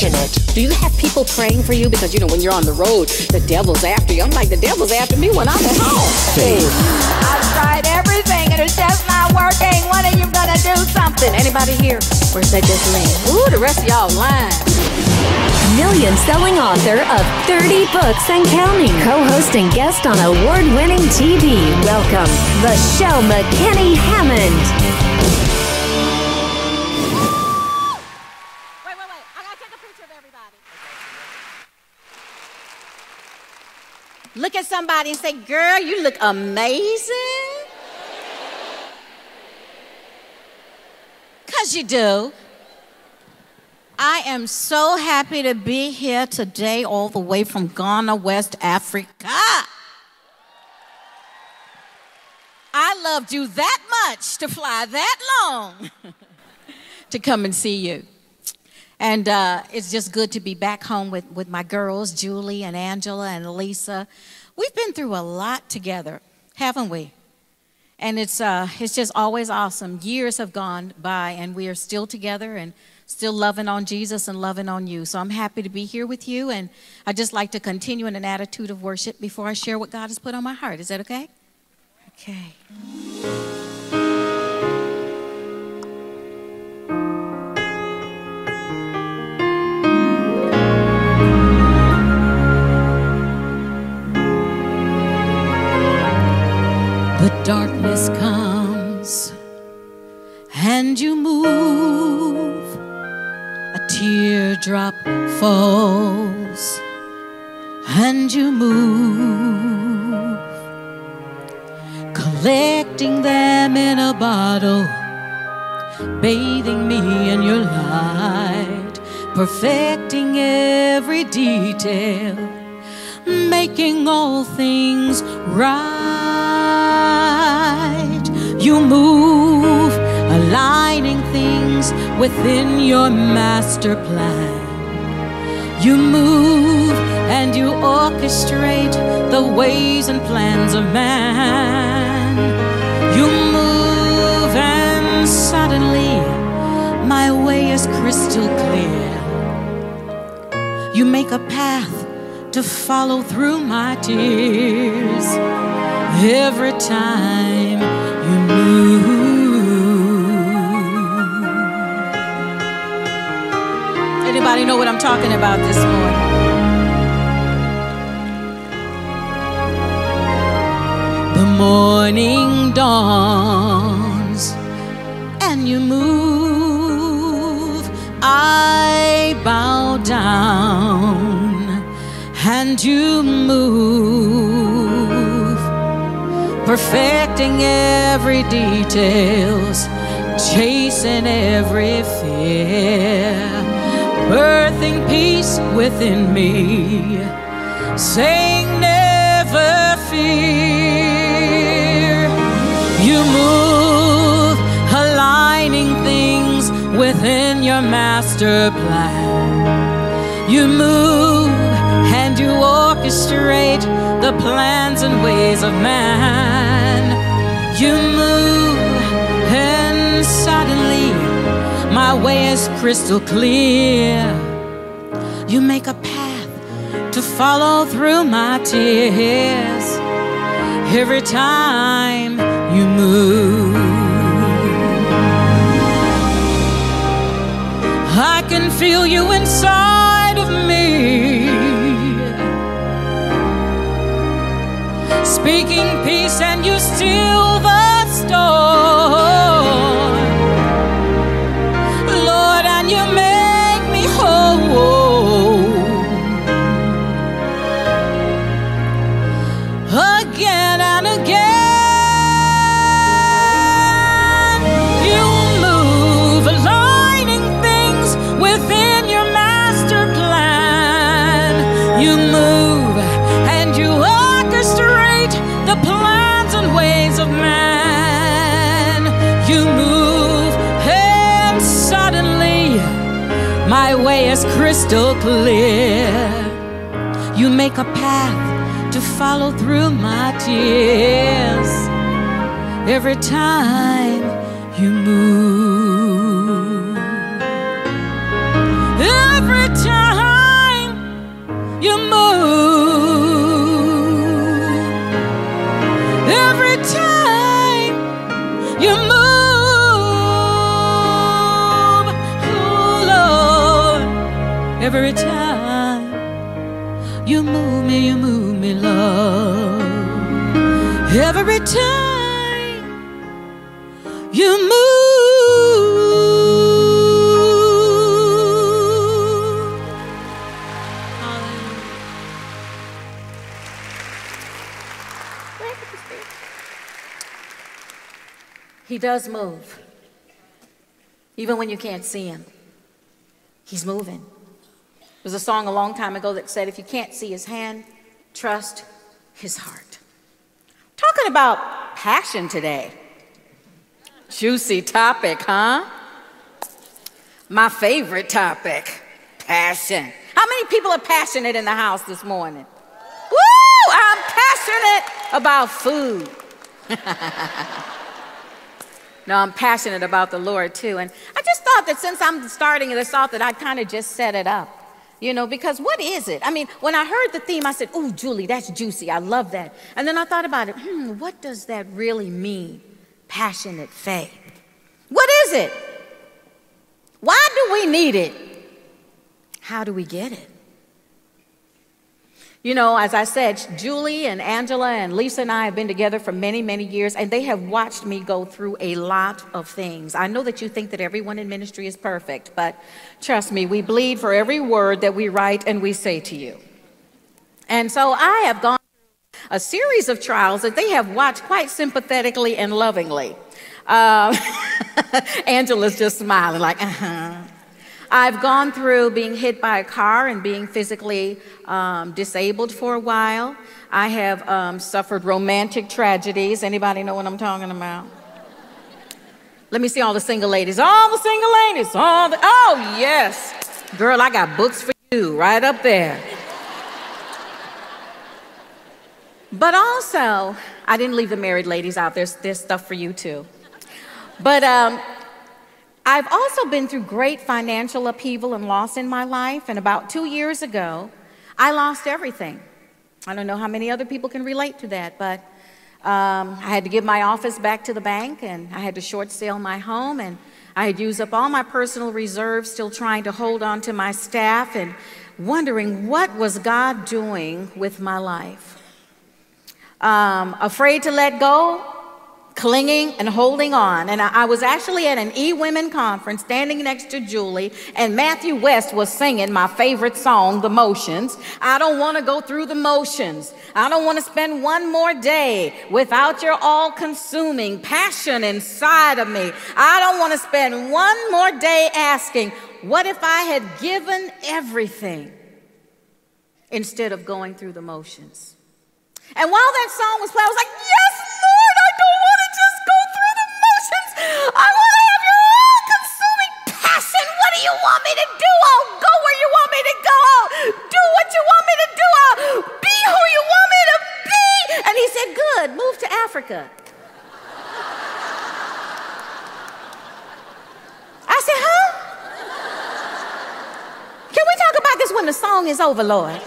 passionate. Do you have people praying for you? Because, you know, when you're on the road, the devil's after you. I'm like, the devil's after me when I'm at home. Faith. I've tried everything and it's just not working. When are you gonna do something? Anybody here? Or is that just me? Ooh, the rest of y'all lying. Million-selling author of 30 books and counting. Co-host and guest on award-winning TV. Welcome, the show McKinney Hammond. Wait. I gotta take a picture of everybody. Look at somebody and say, girl, you look amazing. 'Cause you do. I am so happy to be here today, all the way from Ghana, West Africa. I loved you that much to fly that long to come and see you. And it's just good to be back home with my girls, Julie and Angela and Lisa. We've been through a lot together, haven't we? And it's just always awesome. Years have gone by and we are still together and still loving on Jesus and loving on you. So I'm happy to be here with you, and I'd just like to continue in an attitude of worship before I share what God has put on my heart. Is that okay? Okay. The darkness comes and you move. A teardrop falls and you move, collecting them in a bottle, bathing me in your light, perfecting every detail, making all things right. You move, aligning things within your master plan. You move and you orchestrate the ways and plans of man. You move and suddenly my way is crystal clear. You make a path to follow through my tears every time you move. Anybody know what I'm talking about this morning? The morning dawns and you move. I bow down and you move, perfecting every details, chasing every fear, birthing peace within me, saying never fear. You move, aligning things within your master plan. You move and you orchestrate the plans and ways of man. You move and suddenly my way is crystal clear. You make a path to follow through my tears every time you move. I can feel you inside of me, speaking peace and you still the storm, Lord, and you make me whole again and again. You move, aligning things within your master plan. You move and you orchestrate the plans and ways of man. You move and suddenly my way is crystal clear. You make a path to follow through my tears every time you move. Every time Every time you move me, love. Every time you move. Hallelujah. He does move. Even when you can't see him, he's moving. There's a song a long time ago that said, if you can't see his hand, trust his heart. Talking about passion today. Juicy topic, huh? My favorite topic, passion. How many people are passionate in the house this morning? Woo! I'm passionate about food. No, I'm passionate about the Lord too. And I just thought that since I'm starting this off that I'd kind of just set it up. You know, because what is it? I mean, when I heard the theme, I said, ooh, Julie, that's juicy. I love that. And then I thought about it. What does that really mean? Passionate faith. What is it? Why do we need it? How do we get it? You know, as I said, Julie and Angela and Lisa and I have been together for many, many years, and they have watched me go through a lot of things. I know that you think that everyone in ministry is perfect, but trust me, we bleed for every word that we write and we say to you. And so I have gone through a series of trials that they have watched quite sympathetically and lovingly. Angela's just smiling like, I've gone through being hit by a car and being physically disabled for a while. I have suffered romantic tragedies. Anybody know what I'm talking about? Let me see all the single ladies. All the single ladies. Oh, yes. Girl, I got books for you right up there. But also, I didn't leave the married ladies out. There's stuff for you too. But I've also been through great financial upheaval and loss in my life, and about 2 years ago, I lost everything. I don't know how many other people can relate to that, but I had to give my office back to the bank, and I had to short sale my home, and I had used up all my personal reserves, still trying to hold on to my staff and wondering what was God doing with my life. Afraid to let go, clinging and holding on. And I was actually at an E-Women conference standing next to Julie, and Matthew West was singing my favorite song, The Motions. I don't want to go through the motions. I don't want to spend one more day without your all-consuming passion inside of me. I don't want to spend one more day asking, what if I had given everything instead of going through the motions? And while that song was playing, I was like, yes, Lord, I don't want to just go through the motions. I want to have your all-consuming passion. What do you want me to do? I'll go where you want me to go. I'll do what you want me to do. I'll be who you want me to be. And he said, good, move to Africa. I said, huh? Can we talk about this when the song is over, Lord?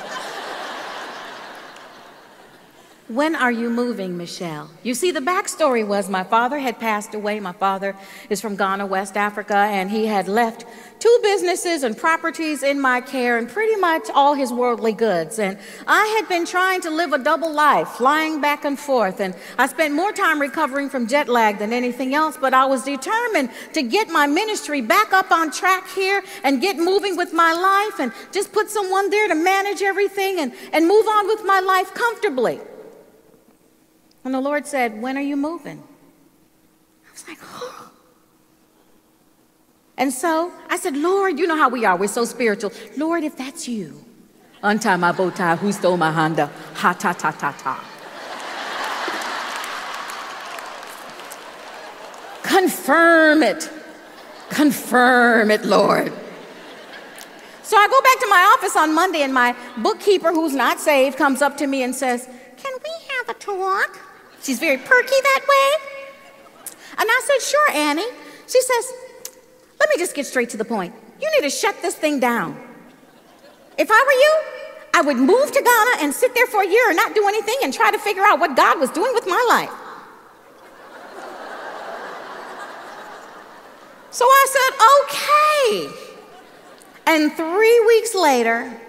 When are you moving, Michelle? You see, the backstory was my father had passed away. My father is from Ghana, West Africa, and he had left 2 businesses and properties in my care and pretty much all his worldly goods. And I had been trying to live a double life, flying back and forth. And I spent more time recovering from jet lag than anything else, but I was determined to get my ministry back up on track here and get moving with my life and just put someone there to manage everything and move on with my life comfortably. And the Lord said, when are you moving? I was like, oh. And so I said, Lord, you know how we are. We're so spiritual. Lord, if that's you, untie my bow tie. Who stole my Honda? Ha, ta, ta, ta, ta. Confirm it. Confirm it, Lord. So I go back to my office on Monday, and my bookkeeper, who's not saved, comes up to me and says, can we have a talk? She's very perky that way. And I said, sure, Annie. She says, let me just get straight to the point. You need to shut this thing down. If I were you, I would move to Ghana and sit there for a year and not do anything and try to figure out what God was doing with my life. So I said, okay. And 3 weeks later,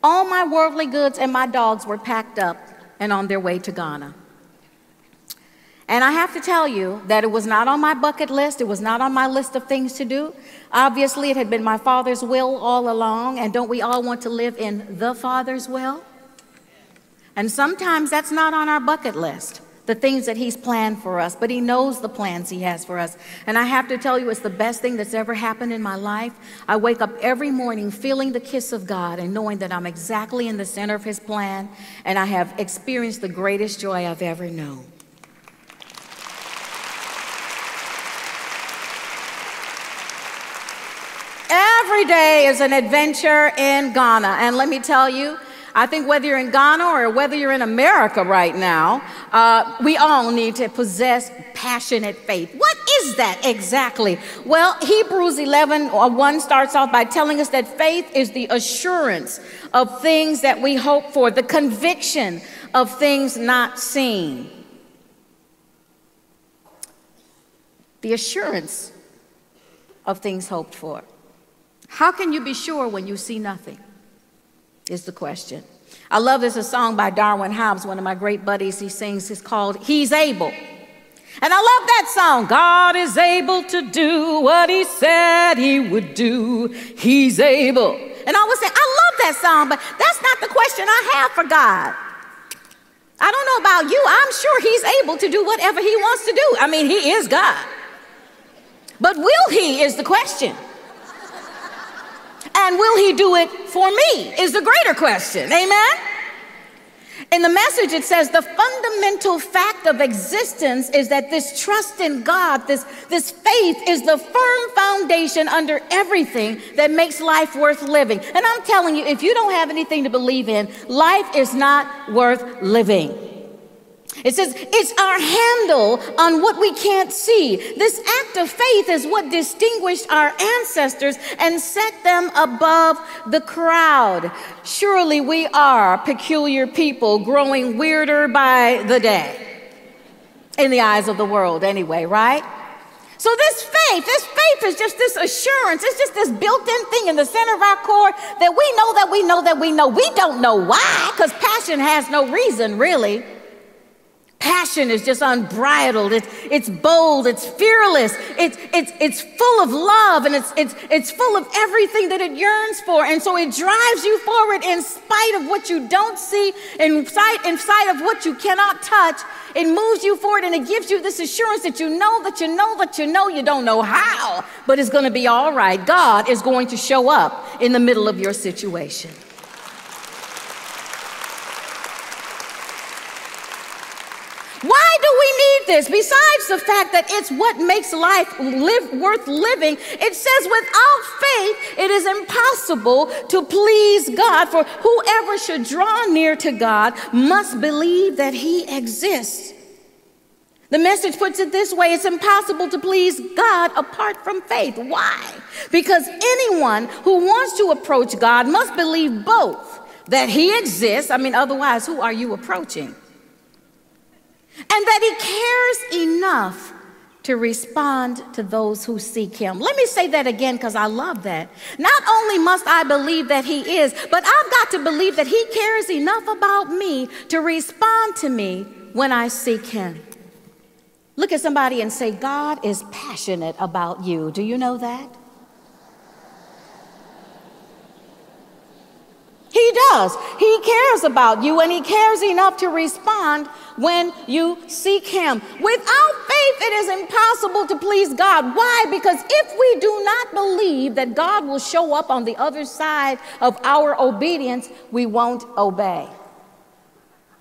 all my worldly goods and my dogs were packed up and on their way to Ghana. And I have to tell you that it was not on my bucket list. It was not on my list of things to do. Obviously, it had been my Father's will all along. And don't we all want to live in the Father's will? And sometimes that's not on our bucket list, the things that He's planned for us. But He knows the plans He has for us. And I have to tell you, it's the best thing that's ever happened in my life. I wake up every morning feeling the kiss of God and knowing that I'm exactly in the center of His plan. And I have experienced the greatest joy I've ever known. Every day is an adventure in Ghana. And let me tell you, I think whether you're in Ghana or whether you're in America right now, we all need to possess passionate faith. What is that exactly? Well, Hebrews 11:1 starts off by telling us that faith is the assurance of things that we hope for, the conviction of things not seen. The assurance of things hoped for. How can you be sure when you see nothing? Is the question. I love this, a song by Darwin Hobbs, one of my great buddies. He sings, it's called He's Able. And I love that song. God is able to do what He said He would do. He's able. And I always say, I love that song, but that's not the question I have for God. I don't know about you. I'm sure He's able to do whatever He wants to do. I mean, He is God. But will He is the question. And will He do it for me is the greater question. Amen? In the Message, it says the fundamental fact of existence is that this trust in God, this faith is the firm foundation under everything that makes life worth living. And I'm telling you, if you don't have anything to believe in, life is not worth living. It says it's our handle on what we can't see. This act of faith is what distinguished our ancestors and set them above the crowd. Surely we are peculiar people growing weirder by the day. In the eyes of the world anyway, right? So this faith is just this assurance. It's just this built-in thing in the center of our core that we know that we know that we know. We don't know why, because passion has no reason, really. Passion is just unbridled. It's bold. It's fearless. It's full of love, and it's full of everything that it yearns for. And so it drives you forward in spite of what you don't see, in sight of what you cannot touch. It moves you forward, and it gives you this assurance that you know that you know that you know. You don't know how, but it's going to be all right. God is going to show up in the middle of your situation. Why do we need this? Besides the fact that it's what makes life worth living, it says without faith, it is impossible to please God. For whoever should draw near to God must believe that He exists. The Message puts it this way: it's impossible to please God apart from faith. Why? Because anyone who wants to approach God must believe both that He exists. I mean, otherwise, who are you approaching? And that He cares enough to respond to those who seek Him. Let me say that again, because I love that. Not only must I believe that He is, but I've got to believe that He cares enough about me to respond to me when I seek Him. Look at somebody and say, God is passionate about you. Do you know that? He does. He cares about you, and He cares enough to respond when you seek Him. Without faith, it is impossible to please God. Why? Because if we do not believe that God will show up on the other side of our obedience, we won't obey.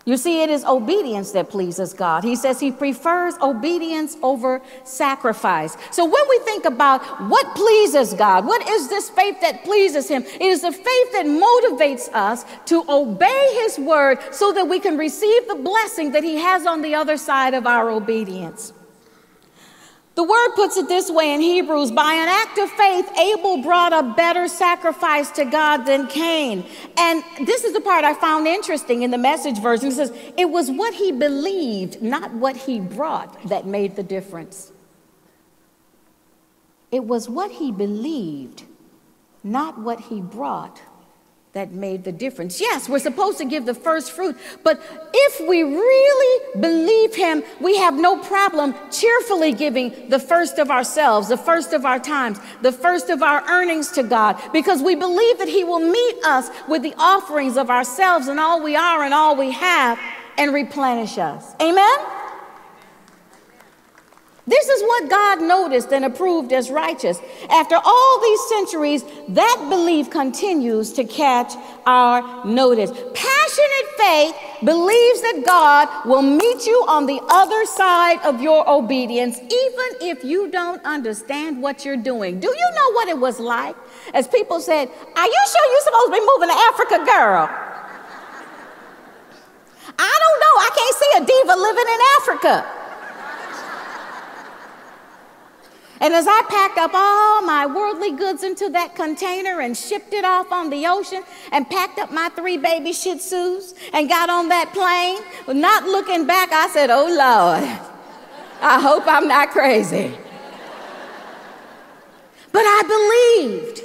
You see, it is obedience that pleases God. He says He prefers obedience over sacrifice. So when we think about what pleases God, what is this faith that pleases Him? It is the faith that motivates us to obey His word so that we can receive the blessing that He has on the other side of our obedience. The word puts it this way in Hebrews: by an act of faith, Abel brought a better sacrifice to God than Cain. And this is the part I found interesting in the Message version. It says, it was what he believed, not what he brought, that made the difference. It was what he believed, not what he brought that made the difference. Yes, we're supposed to give the first fruit, but if we really believe him, we have no problem cheerfully giving the first of ourselves, the first of our times, the first of our earnings to God, because we believe that he will meet us with the offerings of ourselves and all we are and all we have and replenish us. Amen? This is what God noticed and approved as righteous. After all these centuries, that belief continues to catch our notice. Passionate faith believes that God will meet you on the other side of your obedience, even if you don't understand what you're doing. Do you know what it was like? As people said, "Are you sure you're supposed to be moving to Africa, girl?" I don't know. I can't see a diva living in Africa. And as I packed up all my worldly goods into that container and shipped it off on the ocean and packed up my 3 baby Shih Tzus and got on that plane, not looking back, I said, "Oh, Lord, I hope I'm not crazy." But I believed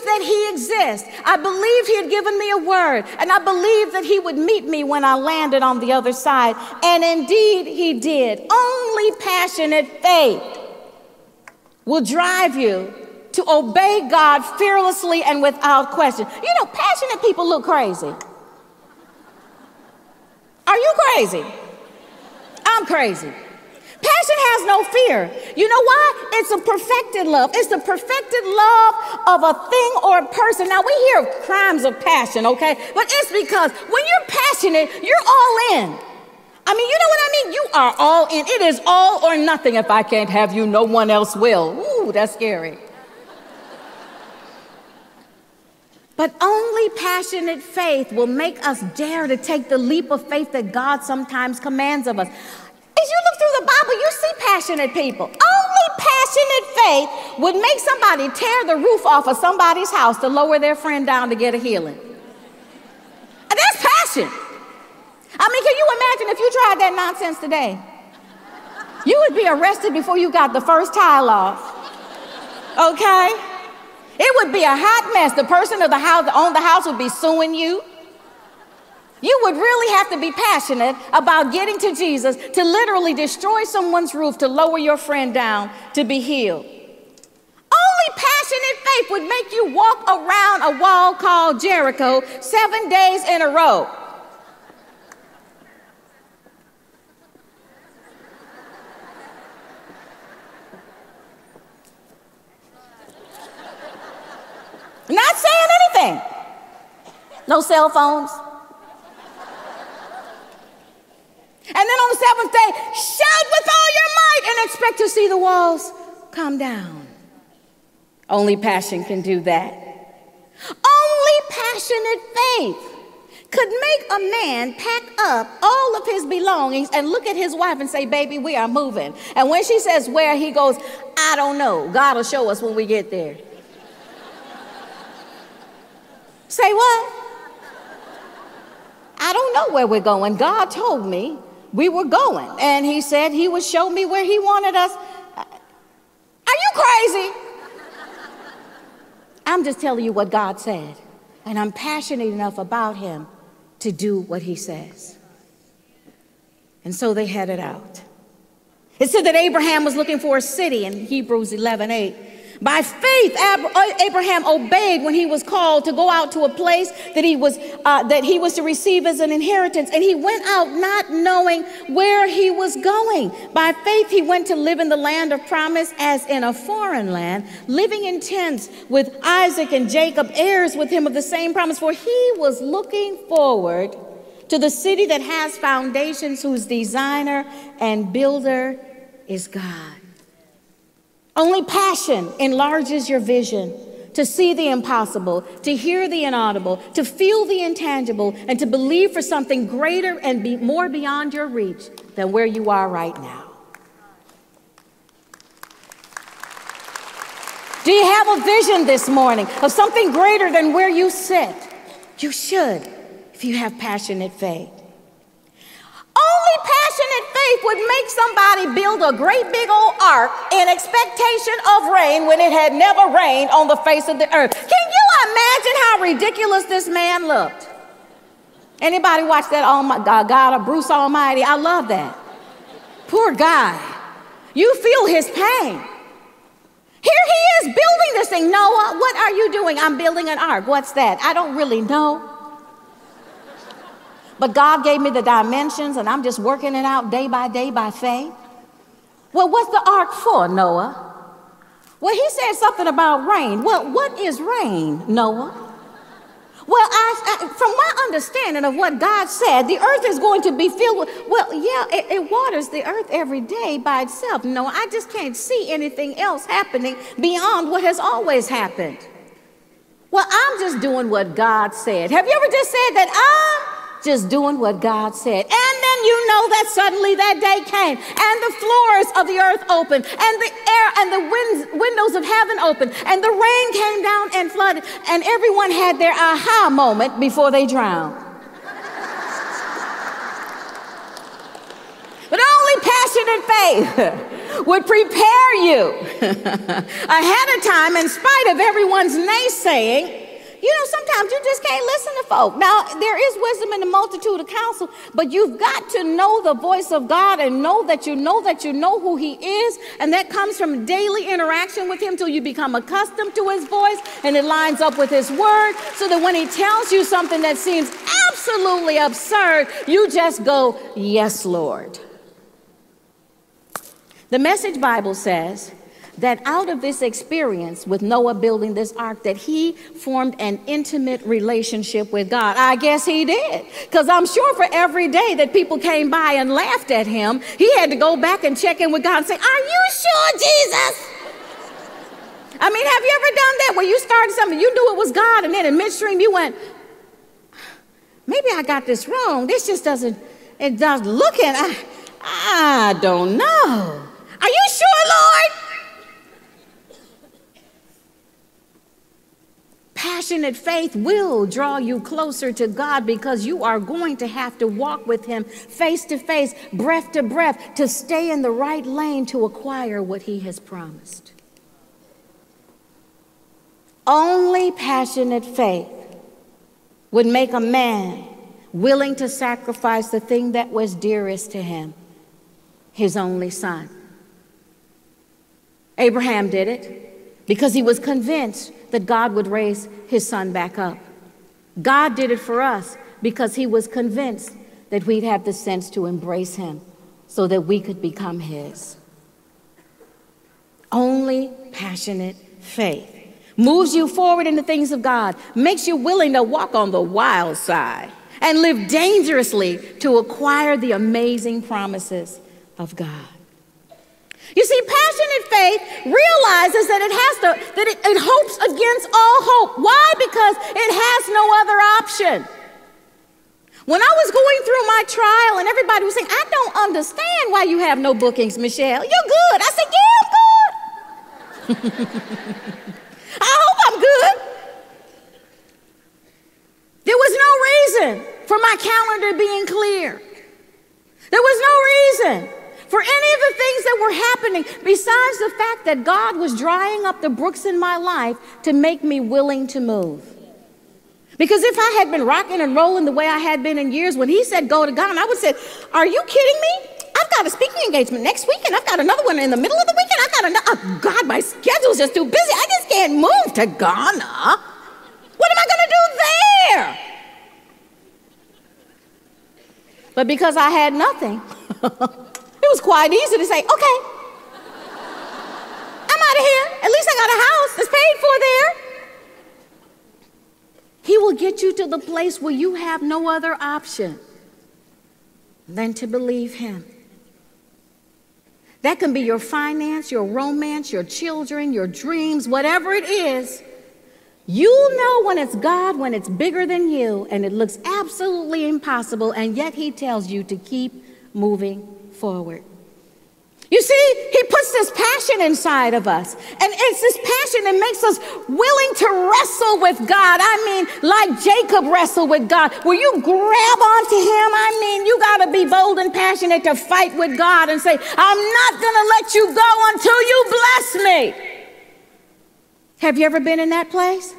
that he exists. I believed he had given me a word, and I believed that he would meet me when I landed on the other side. And indeed, he did. Only passionate faith will drive you to obey God fearlessly and without question. You know, passionate people look crazy. Are you crazy? I'm crazy. Passion has no fear. You know why? It's a perfected love. It's the perfected love of a thing or a person. Now, we hear of crimes of passion, okay? But it's because when you're passionate, you're all in. I mean, you know what I mean? You are all in. It is all or nothing. If I can't have you, no one else will. Ooh, that's scary. But only passionate faith will make us dare to take the leap of faith that God sometimes commands of us. As you look through the Bible, you see passionate people. Only passionate faith would make somebody tear the roof off of somebody's house to lower their friend down to get a healing. And that's passion. I mean, can you imagine if you tried that nonsense today? You would be arrested before you got the first tile off. Okay? It would be a hot mess. The person of the house that owned the house would be suing you. You would really have to be passionate about getting to Jesus to literally destroy someone's roof to lower your friend down to be healed. Only passionate faith would make you walk around a wall called Jericho 7 days in a row. Not saying anything. No cell phones. And then on the 7th day, shout with all your might and expect to see the walls come down. Only passion can do that. Only passionate faith could make a man pack up all of his belongings and look at his wife and say, "Baby, we are moving." And when she says where, he goes, "I don't know. God will show us when we get there." Say what? I don't know where we're going. God told me we were going, and he said he would show me where he wanted us. Are you crazy? I'm just telling you what God said, and I'm passionate enough about him to do what he says. And so they headed out. It said that Abraham was looking for a city in Hebrews 11:8. By faith, Abraham obeyed when he was called to go out to a place that he was to receive as an inheritance. And he went out not knowing where he was going. By faith, he went to live in the land of promise as in a foreign land, living in tents with Isaac and Jacob, heirs with him of the same promise. For he was looking forward to the city that has foundations, whose designer and builder is God. Only passion enlarges your vision to see the impossible, to hear the inaudible, to feel the intangible, and to believe for something greater and more beyond your reach than where you are right now. Do you have a vision this morning of something greater than where you sit? You should, if you have passionate faith. Only passionate faith faith would make somebody build a great big old ark in expectation of rain when it had never rained on the face of the earth. Can you imagine how ridiculous this man looked? Anybody watch that God of Bruce Almighty? I love that. Poor guy. You feel his pain. Here he is building this thing. Noah, what are you doing? I'm building an ark. What's that? I don't really know. But God gave me the dimensions, and I'm just working it out day by faith. Well, what's the ark for, Noah? Well, he said something about rain. Well, what is rain, Noah? Well, from my understanding of what God said, the earth is going to be filled with, well, yeah, it waters the earth every day by itself. No, I just can't see anything else happening beyond what has always happened. Well, I'm just doing what God said. Have you ever just said that? I'm just doing what God said. And then you know that suddenly that day came, and the floors of the earth opened, and the air and the windows of heaven opened, and the rain came down and flooded, and everyone had their aha moment before they drowned. But only passionate faith would prepare you ahead of time in spite of everyone's naysaying. You know, sometimes you just can't listen to folk. Now, there is wisdom in the multitude of counsel, but you've got to know the voice of God and know that you know who he is. And that comes from daily interaction with him till you become accustomed to his voice and it lines up with his word, so that when he tells you something that seems absolutely absurd, you just go, yes, Lord. The Message Bible says that out of this experience with Noah building this ark, that he formed an intimate relationship with God. I guess he did, because I'm sure for every day that people came by and laughed at him, he had to go back and check in with God and say, are you sure, Jesus? I mean, have you ever done that where you started something, you knew it was God, and then in midstream you went, maybe I got this wrong. This just doesn't look at, I don't know. Are you sure, Lord? Passionate faith will draw you closer to God, because you are going to have to walk with him face to face, breath to breath, to stay in the right lane to acquire what he has promised. Only passionate faith would make a man willing to sacrifice the thing that was dearest to him, his only son. Abraham did it because he was convinced that God would raise his son back up. God did it for us because he was convinced that we'd have the sense to embrace him so that we could become his. Only passionate faith moves you forward in the things of God, makes you willing to walk on the wild side and live dangerously to acquire the amazing promises of God. You see, passionate faith realizes that it hopes against all hope. Why? Because it has no other option. When I was going through my trial and everybody was saying, I don't understand why you have no bookings, Michelle. You're good. I said, yeah, I'm good. I hope I'm good. There was no reason for my calendar being clear. There was no reason for any of the things that were happening besides the fact that God was drying up the brooks in my life to make me willing to move. Because if I had been rocking and rolling the way I had been in years, when he said go to Ghana, I would say, are you kidding me? I've got a speaking engagement next week, and I've got another one in the middle of the weekend. I've got another, oh God, my schedule's just too busy. I just can't move to Ghana. What am I going to do there? But because I had nothing, it was quite easy to say, okay, I'm out of here. At least I got a house that's paid for there. He will get you to the place where you have no other option than to believe him. That can be your finance, your romance, your children, your dreams, whatever it is. You know when it's God, when it's bigger than you, and it looks absolutely impossible, and yet he tells you to keep moving forward. You see, he puts this passion inside of us. And it's this passion that makes us willing to wrestle with God. I mean, like Jacob wrestled with God. Where you grab onto him, I mean, you got to be bold and passionate to fight with God and say, I'm not going to let you go until you bless me. Have you ever been in that place?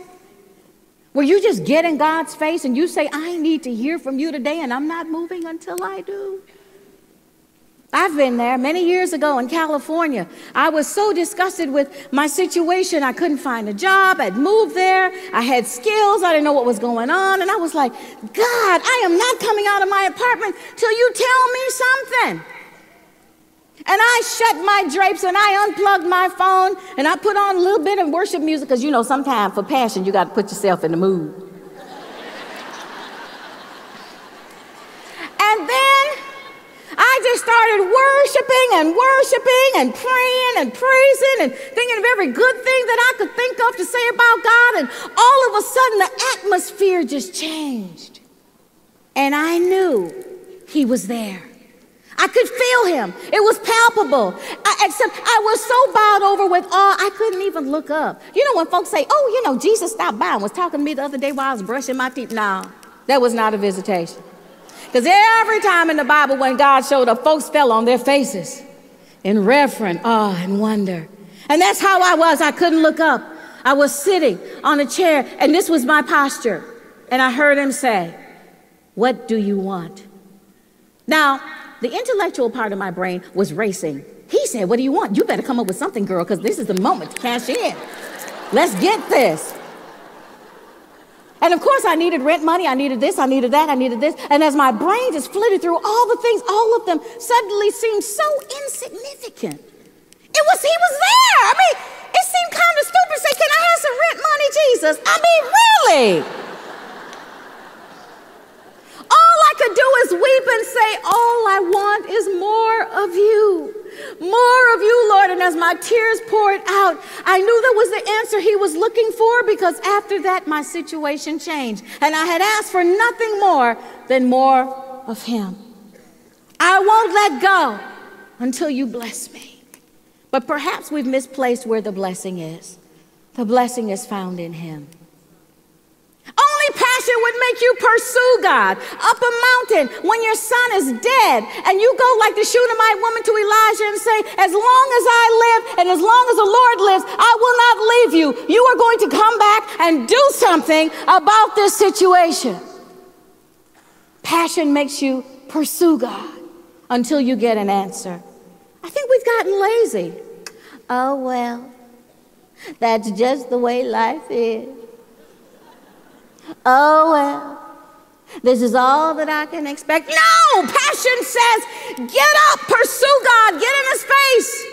Where you just get in God's face and you say, I need to hear from you today, and I'm not moving until I do. I've been there many years ago in California. I was so disgusted with my situation. I couldn't find a job. I'd moved there. I had skills. I didn't know what was going on. And I was like, God, I am not coming out of my apartment till you tell me something. And I shut my drapes and I unplugged my phone and I put on a little bit of worship music because, you know, sometimes for passion, you got to put yourself in the mood. And then I just started worshiping and praying and praising and thinking of every good thing that I could think of to say about God. And all of a sudden, the atmosphere just changed. And I knew he was there. I could feel him. It was palpable. Except I was so bowed over with awe, I couldn't even look up. You know, when folks say, oh, you know, Jesus stopped by and was talking to me the other day while I was brushing my teeth. No, that was not a visitation. Because every time in the Bible when God showed up, folks fell on their faces in reverent awe and wonder. And that's how I was. I couldn't look up. I was sitting on a chair, and this was my posture. And I heard him say, what do you want? Now, the intellectual part of my brain was racing. He said, what do you want? You better come up with something, girl, because this is the moment to cash in. Let's get this. And of course, I needed rent money. I needed this. I needed that. I needed this. And as my brain just flitted through all the things, all of them suddenly seemed so insignificant. He was there. I mean, it seemed kind of stupid to say, can I have some rent money, Jesus? I mean, really? All I could do is weep and say, all I want is more of you. More of you, Lord. And as my tears poured out, I knew that was the answer he was looking for, because after that, my situation changed. And I had asked for nothing more than more of him. I won't let go until you bless me. But perhaps we've misplaced where the blessing is. The blessing is found in him. Only passion would make you pursue God up a mountain when your son is dead, and you go like the Shunammite woman to Elijah and say, as long as I live and as long as the Lord lives, I will not leave you. You are going to come back and do something about this situation. Passion makes you pursue God until you get an answer. I think we've gotten lazy. Oh, well, that's just the way life is. Oh, well, this is all that I can expect. No! Passion says, get up, pursue God, get in his face.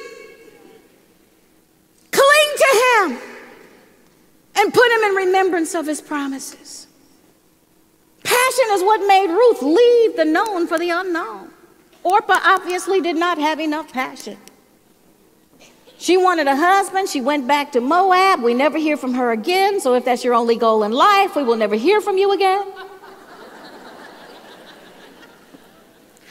Cling to him and put him in remembrance of his promises. Passion is what made Ruth leave the known for the unknown. Orpah obviously did not have enough passion. She wanted a husband. She went back to Moab. We never hear from her again. So if that's your only goal in life, we will never hear from you again.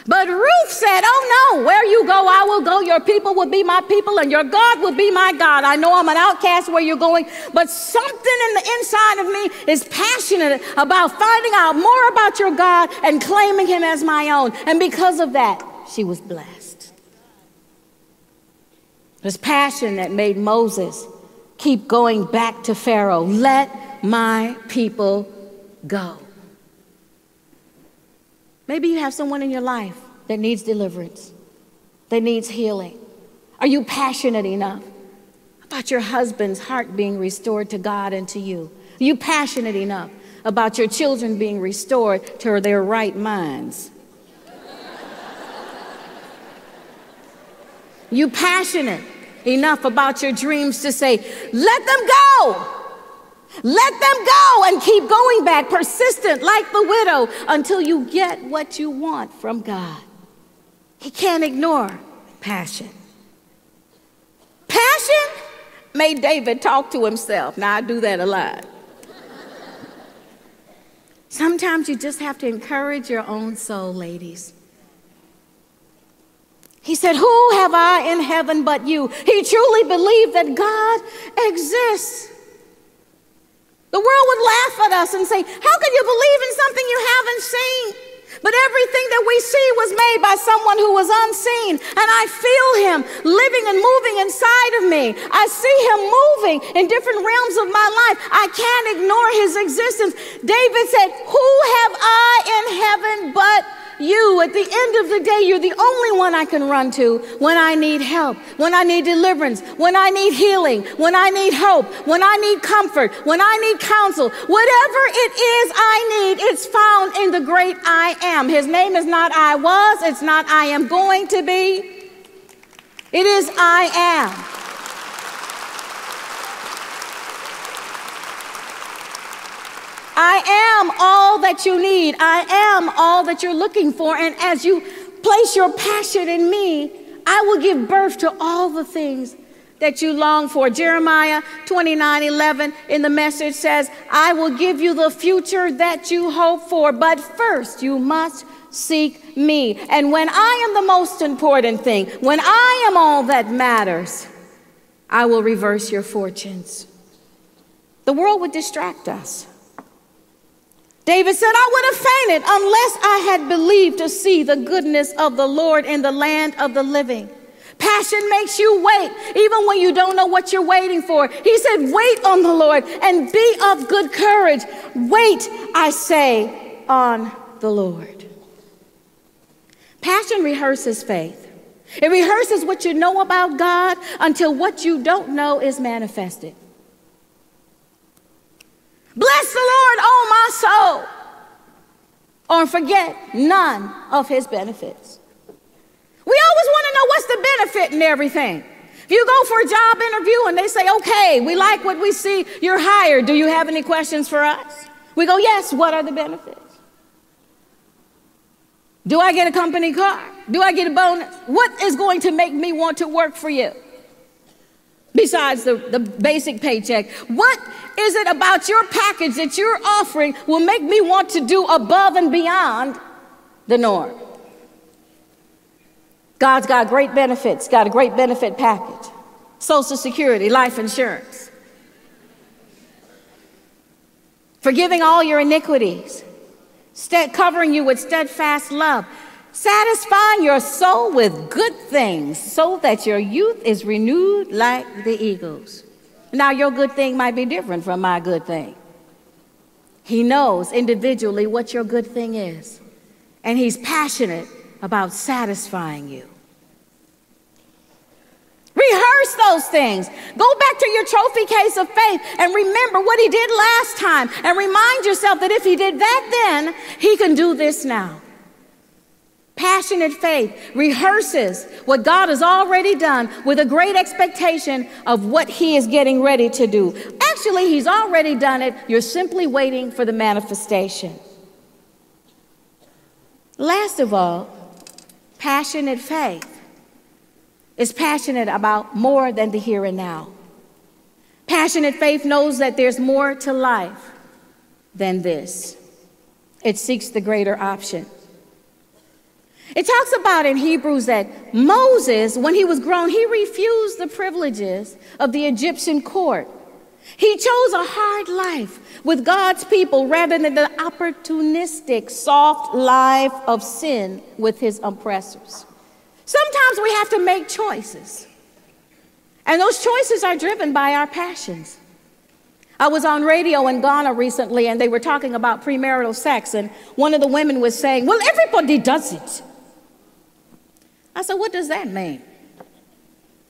But Ruth said, oh no, where you go, I will go. Your people will be my people and your God will be my God. I know I'm an outcast where you're going, but something in the inside of me is passionate about finding out more about your God and claiming him as my own. And because of that, she was blessed. This passion that made Moses keep going back to Pharaoh. Let my people go. Maybe you have someone in your life that needs deliverance, that needs healing. Are you passionate enough about your husband's heart being restored to God and to you? Are you passionate enough about your children being restored to their right minds? You passionate enough about your dreams to say, let them go. Let them go and keep going back, persistent like the widow until you get what you want from God. He can't ignore passion. Passion made David talk to himself. Now, I do that a lot. Sometimes you just have to encourage your own soul, ladies. He said, who have I in heaven but you? He truly believed that God exists. The world would laugh at us and say, how can you believe in something you haven't seen? But everything that we see was made by someone who was unseen. And I feel him living and moving inside of me. I see him moving in different realms of my life. I can't ignore his existence. David said, who have I in heaven but you? At the end of the day, you're the only one I can run to when I need help, when I need deliverance, when I need healing, when I need hope, when I need comfort, when I need counsel. Whatever it is I need, it's found in the great I am. His name is not I was, it's not I am going to be. It is I am. I am all that you need. I am all that you're looking for. And as you place your passion in me, I will give birth to all the things that you long for. Jeremiah 29:11 in the Message says, I will give you the future that you hope for, but first you must seek me. And when I am the most important thing, when I am all that matters, I will reverse your fortunes. The world would distract us. David said, I would have fainted unless I had believed to see the goodness of the Lord in the land of the living. Passion makes you wait, even when you don't know what you're waiting for. He said, wait on the Lord and be of good courage. Wait, I say, on the Lord. Passion rehearses faith. It rehearses what you know about God until what you don't know is manifested. Bless the Lord, oh my soul, or forget none of his benefits. We always want to know what's the benefit in everything. If you go for a job interview and they say, okay, we like what we see, you're hired. Do you have any questions for us? We go, yes, what are the benefits? Do I get a company car? Do I get a bonus? What is going to make me want to work for you? Besides the basic paycheck, what is it about your package that you're offering will make me want to do above and beyond the norm? God's got great benefits, got a great benefit package. Social Security, life insurance. Forgiving all your iniquities, covering you with steadfast love, satisfying your soul with good things so that your youth is renewed like the eagles. Now, your good thing might be different from my good thing. He knows individually what your good thing is, and he's passionate about satisfying you. Rehearse those things. Go back to your trophy case of faith and remember what he did last time, and remind yourself that if he did that then, he can do this now. Passionate faith rehearses what God has already done with a great expectation of what he is getting ready to do. Actually, he's already done it. You're simply waiting for the manifestation. Last of all, passionate faith is passionate about more than the here and now. Passionate faith knows that there's more to life than this. It seeks the greater option. It talks about in Hebrews that Moses, when he was grown, he refused the privileges of the Egyptian court. He chose a hard life with God's people rather than the opportunistic, soft life of sin with his oppressors. Sometimes we have to make choices, and those choices are driven by our passions. I was on radio in Ghana recently, and they were talking about premarital sex, and one of the women was saying, well, everybody does it. I said, what does that mean?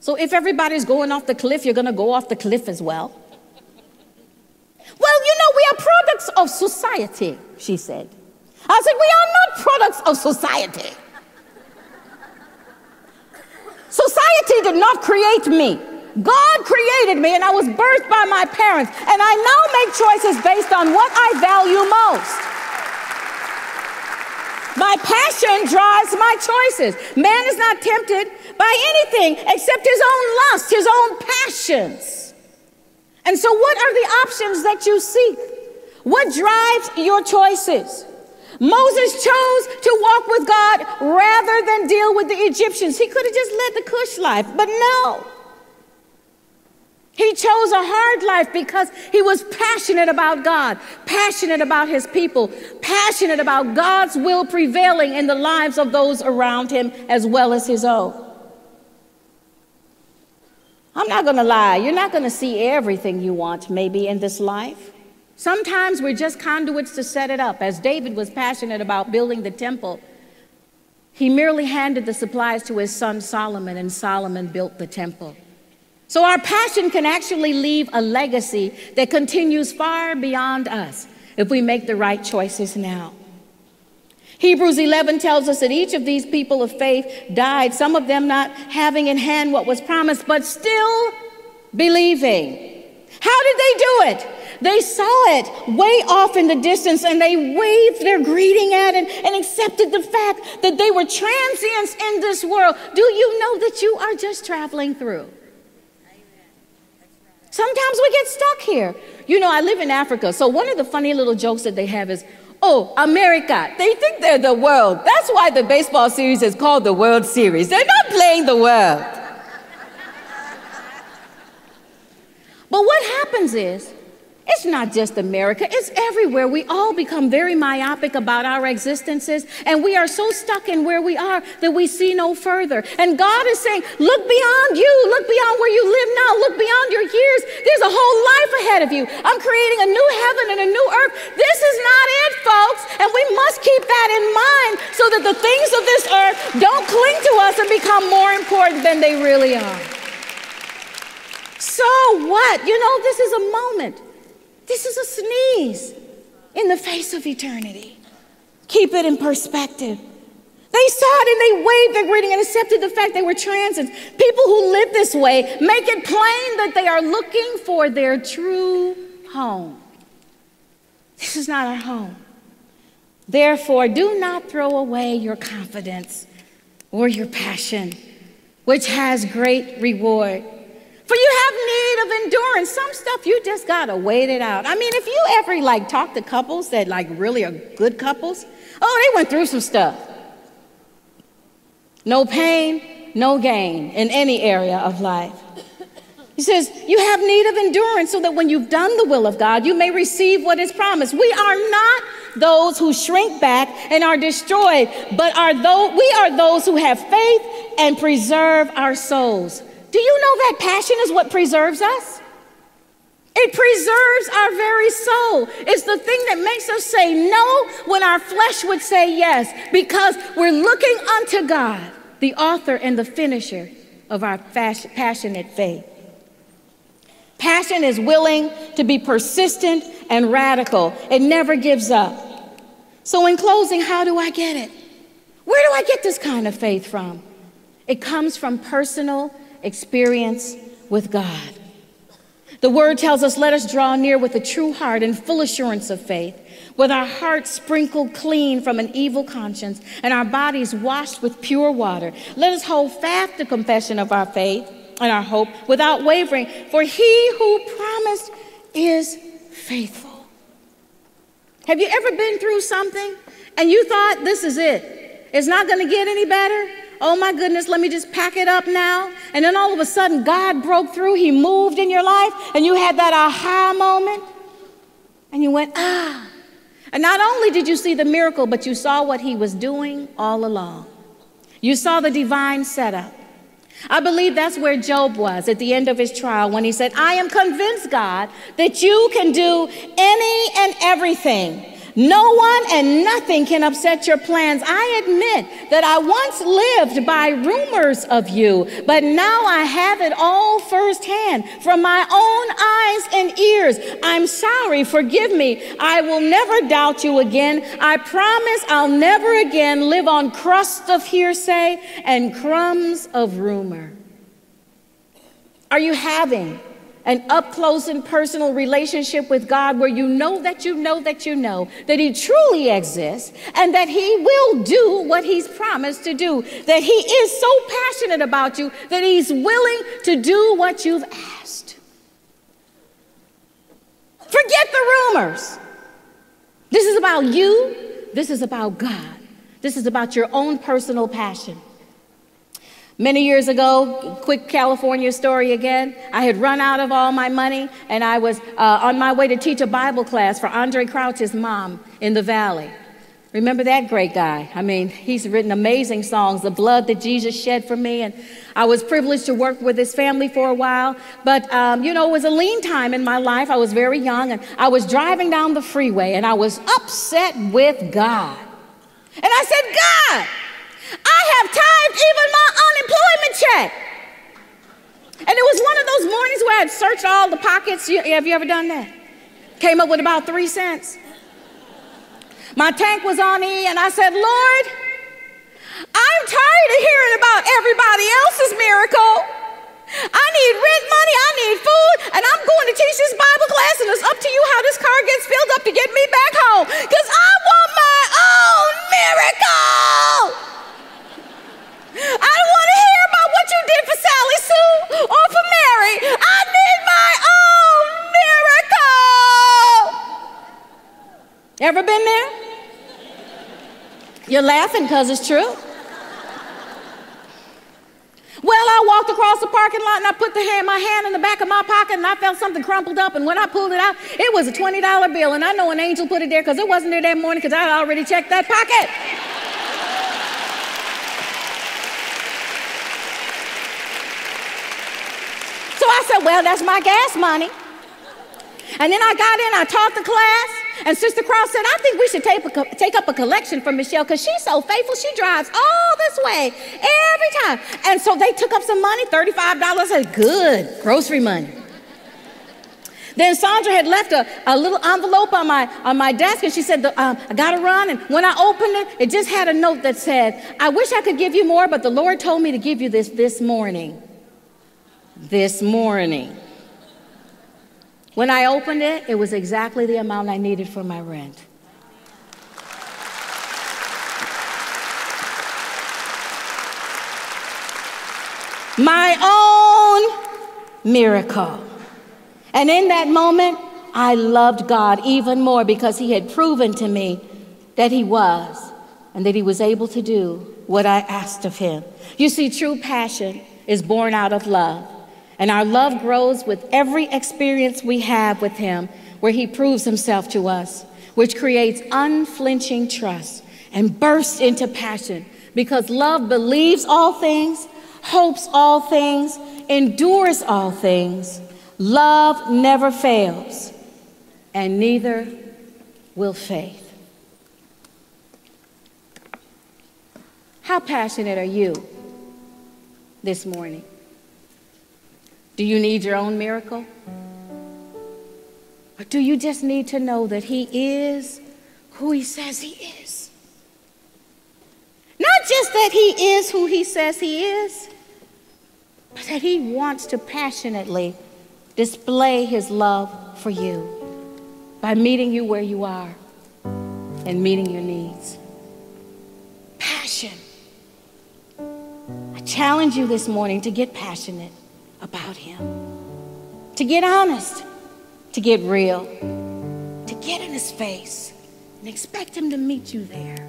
So if everybody's going off the cliff, you're going to go off the cliff as well? Well, you know, we are products of society, she said. I said, we are not products of society. Society did not create me. God created me, and I was birthed by my parents, and I now make choices based on what I value most. My passion drives my choices. Man is not tempted by anything except his own lust, his own passions. And so what are the options that you seek? What drives your choices? Moses chose to walk with God rather than deal with the Egyptians. He could have just led the Cush life, but no. He chose a hard life because he was passionate about God, passionate about his people, passionate about God's will prevailing in the lives of those around him as well as his own. I'm not going to lie. You're not going to see everything you want maybe in this life. Sometimes we're just conduits to set it up. As David was passionate about building the temple, he merely handed the supplies to his son Solomon, and Solomon built the temple. So our passion can actually leave a legacy that continues far beyond us if we make the right choices now. Hebrews 11 tells us that each of these people of faith died, some of them not having in hand what was promised, but still believing. How did they do it? They saw it way off in the distance, and they waved their greeting at it and accepted the fact that they were transients in this world. Do you know that you are just traveling through? Sometimes we get stuck here. You know, I live in Africa, so one of the funny little jokes that they have is, oh, America, they think they're the world. That's why the baseball series is called the World Series. They're not playing the world. But what happens is, it's not just America, it's everywhere. We all become very myopic about our existences, and we are so stuck in where we are that we see no further. And God is saying, look beyond you, look beyond where you live now, look beyond your years. There's a whole life ahead of you. I'm creating a new heaven and a new earth. This is not it, folks, and we must keep that in mind so that the things of this earth don't cling to us and become more important than they really are. So what? You know, this is a moment. This is a sneeze in the face of eternity. Keep it in perspective. They saw it and they waved their greeting and accepted the fact they were transients. People who live this way make it plain that they are looking for their true home. This is not our home. Therefore, do not throw away your confidence or your passion, which has great reward. For you have need of endurance. Some stuff you just gotta wait it out. I mean, if you ever talk to couples that really are good couples, oh, they went through some stuff. No pain, no gain in any area of life. He says, you have need of endurance so that when you've done the will of God, you may receive what is promised. We are not those who shrink back and are destroyed, but we are those who have faith and preserve our souls. Do you know that passion is what preserves us? It preserves our very soul. It's the thing that makes us say no when our flesh would say yes, because we're looking unto God, the author and the finisher of our passionate faith. Passion is willing to be persistent and radical. It never gives up. So in closing, how do I get it? Where do I get this kind of faith from? It comes from personal experience with God. The word tells us, let us draw near with a true heart and full assurance of faith, with our hearts sprinkled clean from an evil conscience and our bodies washed with pure water. Let us hold fast the confession of our faith and our hope without wavering, for he who promised is faithful. Have you ever been through something and you thought, this is it? It's not going to get any better? Oh my goodness, let me just pack it up now. And then all of a sudden, God broke through. He moved in your life, and you had that aha moment. And you went, ah. And not only did you see the miracle, but you saw what he was doing all along. You saw the divine setup. I believe that's where Job was at the end of his trial when he said, I am convinced, God, that you can do any and everything. No one and nothing can upset your plans. I admit that I once lived by rumors of you, but now I have it all firsthand from my own eyes and ears. I'm sorry, forgive me. I will never doubt you again. I promise I'll never again live on crusts of hearsay and crumbs of rumor. Are you having an up-close and personal relationship with God where you know that that he truly exists and that he will do what he's promised to do, that he is so passionate about you that he's willing to do what you've asked? Forget the rumors. This is about you This is about God. This is about your own personal passion. Many years ago, quick California story again, I had run out of all my money, and I was on my way to teach a Bible class for Andre Crouch's mom in the Valley. Remember that great guy? I mean, he's written amazing songs, The Blood That Jesus Shed for Me, and I was privileged to work with his family for a while. But, it was a lean time in my life. I was very young, and I was driving down the freeway, and I was upset with God. And I said, God, I have tithed even my unemployment check. And it was one of those mornings where I had searched all the pockets. Have you ever done that? Came up with about 3 cents. My tank was on E, and I said, Lord, I'm tired of hearing about everybody else's miracle. I need rent money, I need food, and I'm going to teach this Bible class, and it's up to you how this car gets filled up to get me back home, because I want my own miracle. I don't want to hear about what you did for Sally Sue or for Mary. I need my own miracle. Ever been there? You're laughing because it's true. Well, I walked across the parking lot and I put my hand in the back of my pocket and I felt something crumpled up, and when I pulled it out, it was a $20 bill, and I know an angel put it there because it wasn't there that morning because I had already checked that pocket. So I said, well, that's my gas money. And then I got in, I taught the class, and Sister Cross said, I think we should take up a collection for Michelle because she's so faithful. She drives all this way every time. And so they took up some money, $35. I said, good, grocery money. Then Sandra had left a little envelope on my desk, and she said, I got to run. And when I opened it, it just had a note that said, I wish I could give you more, but the Lord told me to give you this morning. This morning. When I opened it, it was exactly the amount I needed for my rent. My own miracle. And in that moment, I loved God even more because he had proven to me that he was, and that he was able to do what I asked of him. You see, true passion is born out of love. And our love grows with every experience we have with him, where he proves himself to us, which creates unflinching trust and bursts into passion, because love believes all things, hopes all things, endures all things. Love never fails, and neither will faith. How passionate are you this morning? Do you need your own miracle? Or do you just need to know that he is who he says he is? Not just that he is who he says he is, but that he wants to passionately display his love for you by meeting you where you are and meeting your needs. Passion. I challenge you this morning to get passionate about him, to get honest, to get real, to get in his face and expect him to meet you there.